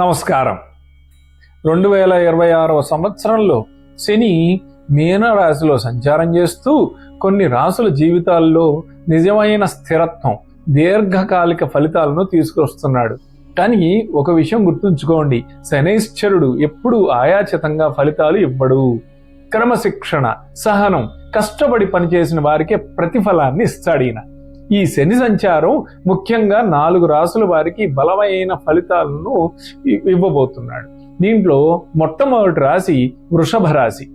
నమస్కారం. 2026వ సంవత్సరంలో శని మీనరాశిలో సంచారం చేస్తూ కొన్ని రాసుల జీవితాల్లో నిజమైన స్థిరత్వం, దీర్ఘకాలిక ఫలితాలను తీసుకొస్తున్నాడు. కానీ ఒక విషయం గుర్తుంచుకోండి, శనైశ్చరుడు ఎప్పుడూ ఆయాచితంగా ఫలితాలు ఇవ్వడు. క్రమశిక్షణ, సహనం, కష్టపడి పనిచేసిన వారికే ప్రతిఫలాన్ని ఇస్తాడు ఈయన. ఈ శని సంచారం ముఖ్యంగా 4 రాసుల వారికి బలమైన ఫలితాలను ఇవ్వబోతున్నాడు. దీంట్లో మొట్టమొదటి రాశి వృషభ రాశి.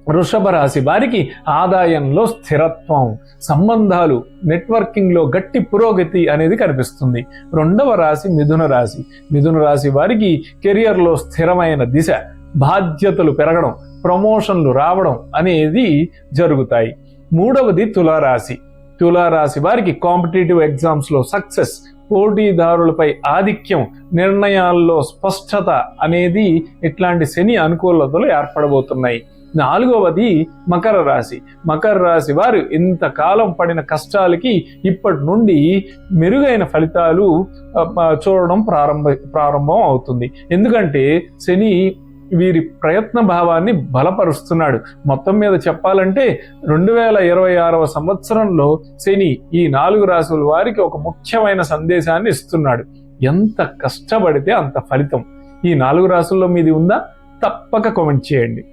వృషభ రాశి వారికి ఆదాయంలో స్థిరత్వం, సంబంధాలు, నెట్వర్కింగ్లో గట్టి పురోగతి అనేది కనిపిస్తుంది. రెండవ రాశి మిథున రాశి. మిథున రాశి వారికి కెరియర్లో స్థిరమైన దిశ, బాధ్యతలు పెరగడం, ప్రమోషన్లు రావడం అనేది జరుగుతాయి. మూడవది తులారాశి. తులారాశి వారికి కాంపిటేటివ్ ఎగ్జామ్స్లో సక్సెస్, పోటీదారులపై ఆధిక్యం, నిర్ణయాల్లో స్పష్టత అనేది ఇట్లాంటి శని అనుకూలతలు ఏర్పడబోతున్నాయి. నాలుగవది మకర రాశి. మకర రాశి వారు ఇంతకాలం పడిన కష్టాలకి ఇప్పటి నుండి మెరుగైన ఫలితాలు చూడడం ప్రారంభం అవుతుంది. ఎందుకంటే శని వీరి ప్రయత్న భావాన్ని బలపరుస్తున్నాడు. మొత్తం మీద చెప్పాలంటే 2026వ సంవత్సరంలో శని ఈ 4 రాశుల వారికి ఒక ముఖ్యమైన సందేశాన్ని ఇస్తున్నాడు. ఎంత కష్టపడితే అంత ఫలితం. ఈ 4 రాశుల్లో మీది ఉందా? తప్పక కామెంట్ చేయండి.